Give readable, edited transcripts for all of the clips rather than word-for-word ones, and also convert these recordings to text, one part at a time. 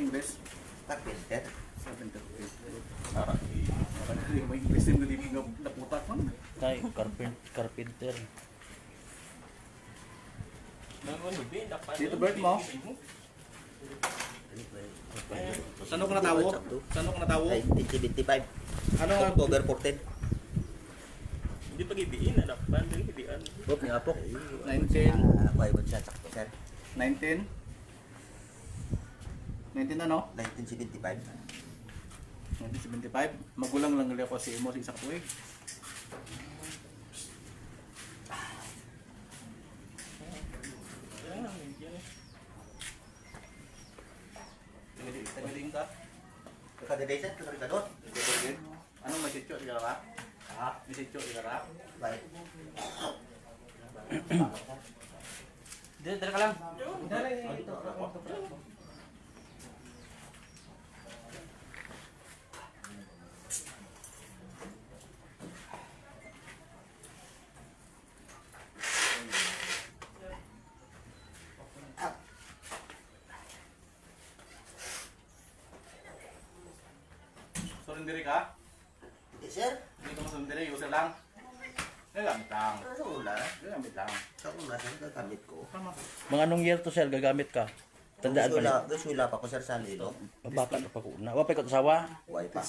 English? Carpenter. Carpenter. Para may English din dili nga naputak man. Tay, carpenter. Dito birth mo? Saan ko natawo? Saan ko natawo? 1975. Ano nga October 14. Hindi pag-ibiin, anak. Paano yung ibian? Bop ni apok. 19 Ako ay siya sakto sir. 19 19 ano? 1975. 1975. Magulang lang gali ako si Imo sa isa ka tuig. Tagaling ka? Kakadiday sir, kakadigador. Anong may sityo di ka? Ha? May sityo di ka? Bye. Dito ka lang. Surindiri ka? Hindi sir. Hindi ka masurindiri, user lang. Gagamit lang. Sa una. Gagamit lang. Sa una sir, gagamit ko. Tama. Mga anong year to sir gagamit ka? Tandaan pa niya. Gaswila pa ko sir sa lilo. Bata ka pa ko na. Wapay ko sawa. Huwag pa.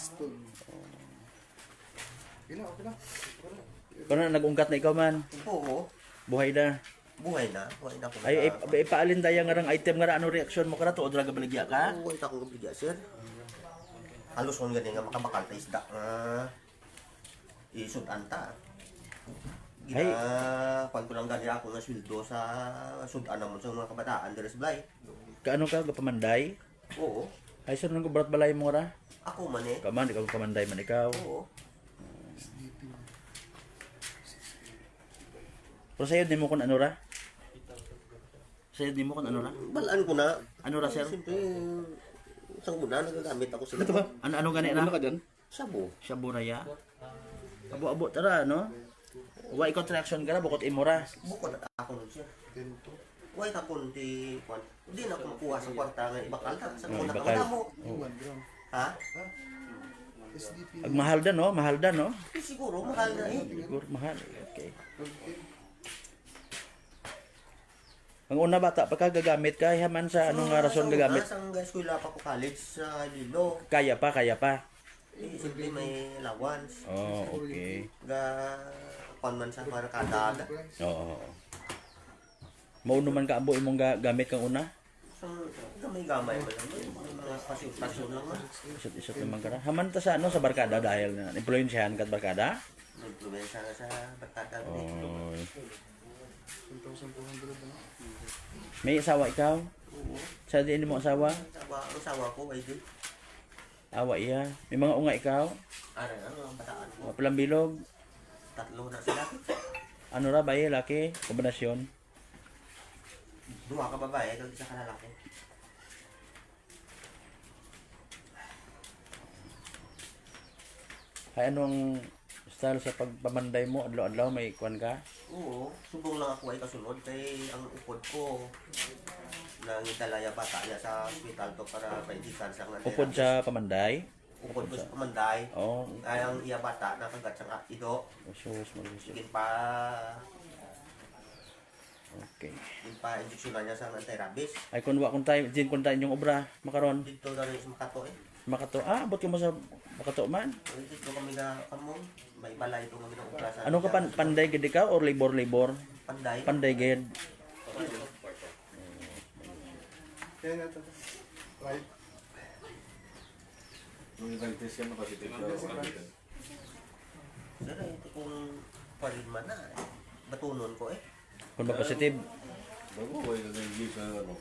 Kano nag-ungkat na ikaw man. Oo. Buhay na. Buhay na. Buhay na ko. Ay ipaalin daya nga rang item nga ano reaksyon mo kana tuod ra gabaligya ka. Oo, ito akong kabigya sir. Halos kung ganyan nga makabakal ta isda nga isudan ta. Ay. Pag ko lang ganyan ako nga sweldo sa sudan naman sa mga kabataan deres blay. Kaano ka gapamanday? Oo. Ay sir nang gubrat balay mo ra. Ako man eh. Kaman ikaw kamanday man ikaw. Oo. Pero sayod nimo kun ano ra? Sayod nimo kun ano ra? Balaan ko na. Ano ra sir? Siyempre, sa una nagagamit ako sila. Ito ba? Ano gani na? Ano ka dyan? Sabo. Siya buraya. Abo-abo tara no. Wa ikaw traction ka ra bukod imura. Bukod at ako nun siya. Huwag ka kunti. Hindi na ako makuha sa kwarta nga ibakal ta. Sa una ibakal. ka mo. Ha? Ag mahal dan no, mahal dan no. Siguro, mahal na eh. Siguro mahal. Okay. Ang una bata pagka gagamit ka haman sa anong nga rason gagamit? Sa eskwela pa ko college sa Lilo. Kaya pa, kaya pa. Simple may allowance. Oh, okay. Ga man sa marakada. Oo. Mauno man ka ambo imong gamit kang una? So, gamay-gamay man lang. Mga pasyon lang man. Isot-isot naman ka na. Haman ta sa ano sa barkada dahil na influensyahan ka sa barkada? Influensya nga sa barkada. Oh. May asawa ikaw? Sa diin mo asawa? Ang asawa ko, ay din. Awa iya. May mga unga ikaw? Ano ang bataan ko? Walang bilog? Tatlo na sila. Ano ra ba laki? Kombinasyon? Dua ka babae, kag isa ka lalaki. Ay anong style sa pagpamanday mo? Adlaw-adlaw may kuan ka? Oo, subong lang ako ay kasunod kay ang upod ko nangitalaya bata niya sa hospital to para paindikan sa nga. Upod sa pamanday? Upod ko sa pamanday. Oo. Ay ang iya bata nakagat sa ido. Usus, malusog. Sige pa Okay. injection na niya sa anti-rabies. Ay kun wa kun tayo, din kun tayo yung obra makaron. Dito na rin sa Makato eh. Makato. Ah, abot ka mo sa Makato man. Dito kami na kamong may balay ito kami na upra sa. Ano ka panday gid ka or labor? Panday. Panday gid. Right. Nung i-test yan, positive siya. Dara ito kung parin man na. Batunon ko eh. Kung ba positive, Bago, wala na yung sa ano.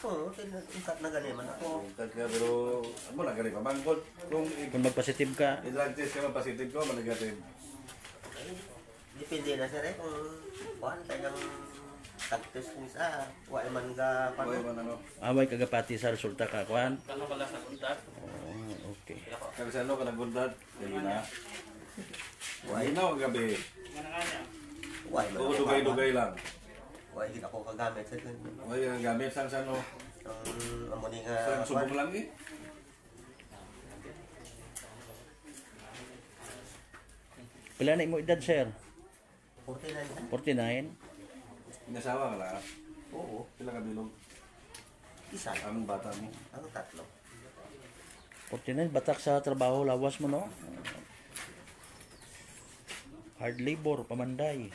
Oo, tingkat na ganyan man ako. Kung ka, pero, ano na ganun, pamangkot. Kung kung mag-positive ka, i-drug test ka, positive ko, negative. Depende na sir eh kung kuhan kanyang tag-test ni sa wala man ga Wala pano. man ano. away kagapati sa resulta ka kuan. Kano pala sa kontak? Oh, okay. Kaya sa ano ka nagundad, kaya na. Wala Ay na, ang gabi. wala man. Oo, dugay-dugay lang. Wala gid ako kagamit sa Wala yung gamit sang sa ano. Ang amo ni So, nga subok lang eh. Pila na imo edad, sir? 49 na. 49? Inasawa ka lang. Oo, Pila ka bilog. isa. Ang bata mo. Ang tatlo. 49, batak sa trabaho, lawas mo, no? Hard labor, pamanday.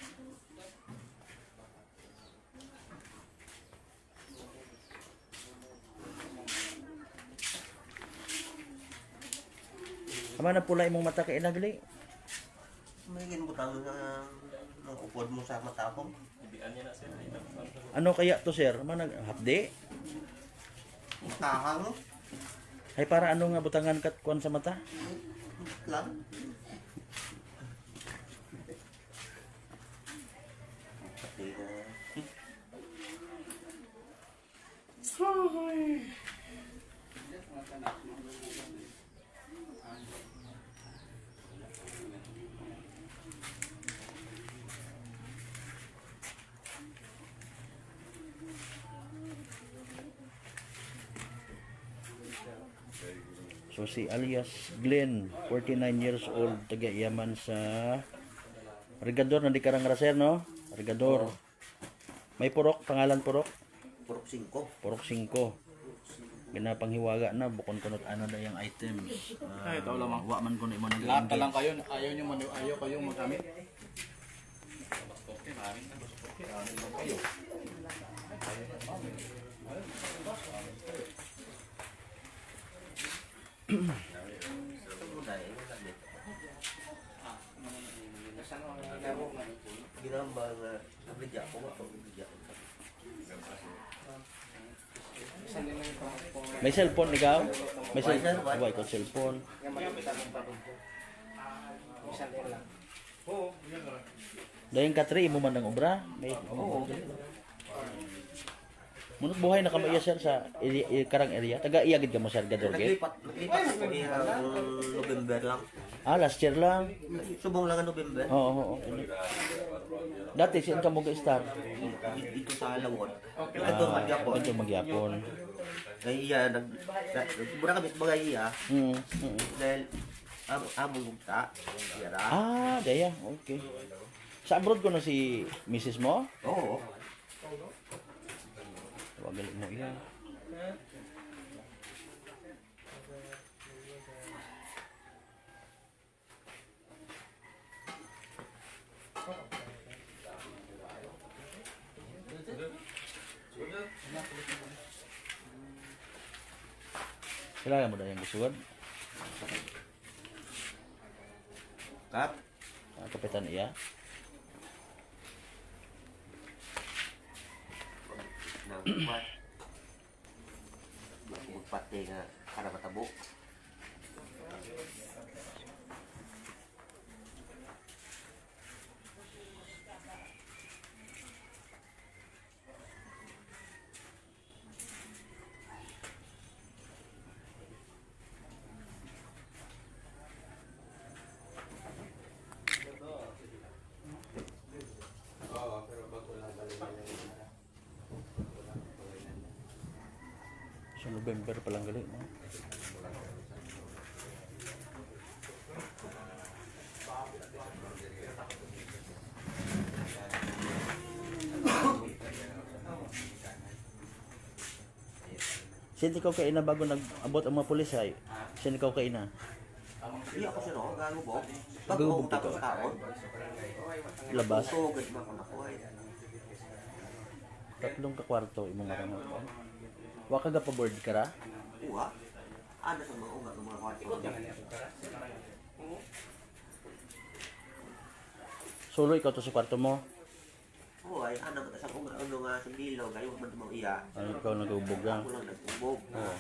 Ama na pula imong mata kay nagli. May ginbutang ng upod mo sa mata ko. Ibian niya na sir. Ano kaya to, sir? Ama hapdi? Kahang Ay para ano nga butangan kat kuan sa mata? lang. Pati na. So si alias Glenn, 49 years old, taga Yaman sa Regador, nandi karang raser, no? Regador. May purok, pangalan purok? Purok 5. Purok 5. Ginapanghiwaga na, bukon kunot ano na yung items. Ay, ito lamang. Wa man ko na imo Lahat na lang kayo, ayaw kayong magamit. Ginamba nga nabigyan ko ba? Nabigyan ko. May cellphone ikaw? May Why, sir? cellphone? Why ko cellphone? Dahil katri imo man ang obra. May Munot buhay na kamaya sir sa karang area. Taga iyagid ka mo sir Gador Gate. Naglipat ako November lang. Ah, last year lang. Subong lang ang November. Oo. Dati saan ka mo ga-start? Dito sa Lawon. Ito magyapon. Ito magyapon. Kaya iya, mura kami sa bagay iya. Hmm. Dahil among gugta. Yara. Ah, daya. Okay. Sa abroad ko na si Mrs. mo? Oo. Wagalit mo iya. Kailangan mo na yung gusuan. Kat. Kapitan iya. Nagpat. Magpat nga para matabo. Sa November pa lang gali, no? Sino ikaw kain na bago nag-abot ang mga pulis ay? Sino ikaw kain na? Iya ko siya no, gagubok. Gagubok Pag tapos ikaw. taon. Labas. Sugod na ko na ko ay. Tatlong ka kwarto imong marangal. Wa ka ga pa board ka ra? Uwa. Ano sa mga ugat ng mga kwarto. Solo ikaw to sa kwarto mo. Oo ay ano ka sa ugat ano nga sa bilog ayo man mo iya. Ano ikaw nagubog lang. Ako lang nagtubog. Oo.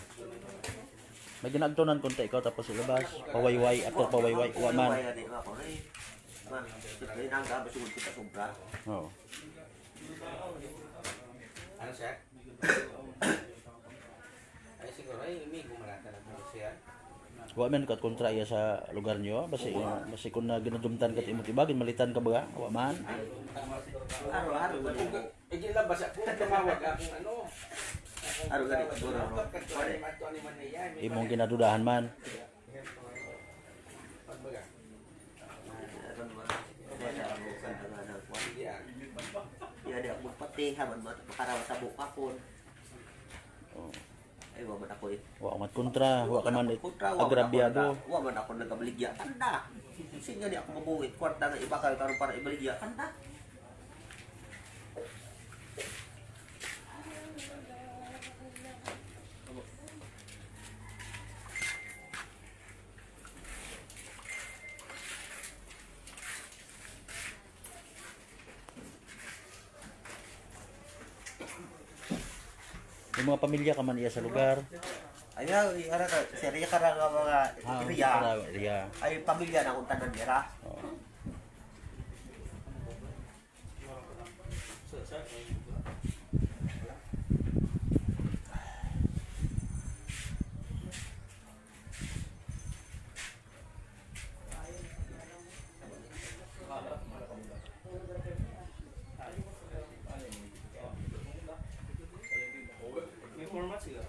May ginagtunan kunti ikaw tapos ilabas. Pawayway ato pawayway wa man. Pawayway din ako ay. Man, siyempre nang gabas yung kita sobra. Oo. Ano siya? Ay siguro ay may gumarata na po siya. Wa man kat kontra iya sa lugar niyo basi kun na ginadumtan kat imong tibagin malitan ka ba? Wa man. Araw-araw ba din? Igilabas ako tumawag akong ano. Ano ganito siguro, no? Pare. Imong ginadudahan man. Pagbaga. Meron ba? Wala ang buksan na nga ng kwan. Yan, di ako magpatiha man, makarawa sa buka ko. Oh. Ay, waman ako eh. Wa man kontra, wa ka man Kontra, wa man agrabyado. ako waman ako nagabaligya. Tanda! Sige di ako mabuhit. Kwarta nga iba kayo karon para ibaligya. Tanda! Yung mga pamilya ka man iya sa lugar. Ayaw, ara ka, seriya ka ra nga mga iriya. Area. Ay, pamilya na kung tanan nila. Oh. May format sila.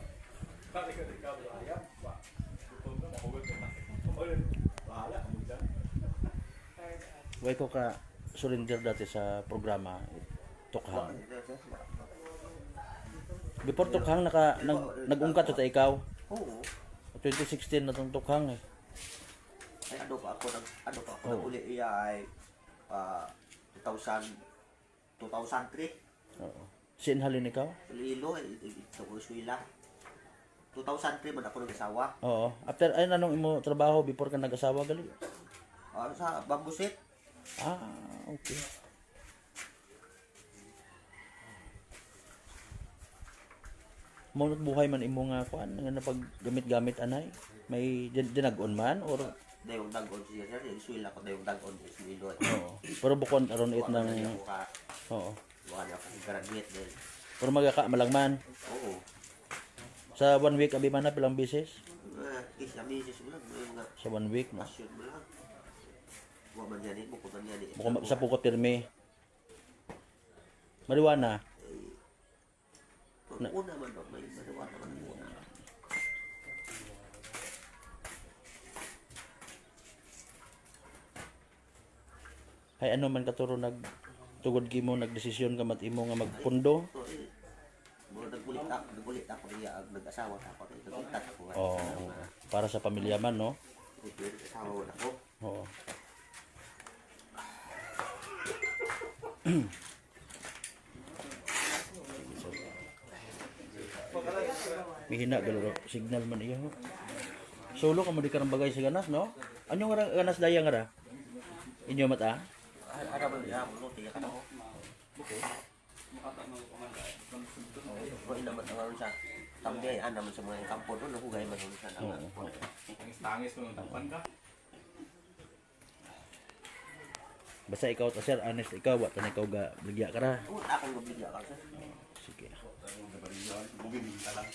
Way ko ka surrender dati sa programa Tukhang. Before Tukhang nag-ungkat to ta ikaw. Oo. 2016 na tong Tukhang eh. Ay, ano pa ako, Oo. nag-uli iya ay 2003. Oo. Sinhalin ikaw? Lilo, ito ko suwila. 2003 man ako nag-asawa. Oo. After ay nanong imo trabaho before ka nag-asawa gali? Sa Bambusit. Ah, okay. Munot buhay man imo nga kuan nga napag gamit-gamit anay. May dinag-on man or Dayong dagon siya sir, yung suwila ko dayong dagon sa Lilo. oo. Pero bukod aron it ng oo. Bukan ako graduate din. Pero magaka malangman. Oo. Sa 1 week abi man na pilang beses? Isa misis mo lang, may mga Sa 1 week no. pasyon mo lang. Buwan man yan eh, buko man yan eh. Bukod sa pukot pirmi. Marijuana. Una man daw, may marijuana man una. Hay ano man katuro tugod gimo nagdesisyon ka mat imo nga magpundo. So, nagulit ako niya ang nag-asawa ako. Nagulit ako. Oo. Para sa pamilya man no. Nag-asawa ko na ako. Oo. Mihina galoro signal man iyo. Solo ka mo di karang bagay sa ganas no? Ano nga ganas daya nga ra? Inyo mata? Ano ba niya? Ano tiyak ako? Kung naman ang sa tambay, naman sa mga kampo doon, nahugay man sa Oo. Tangis mo ng tapan ka. Basta ikaw ta sir, honest ikaw, wa ta na ikaw ga bligya ka ra. Akong gabigya ka sir. Sige. Bugin ka lang.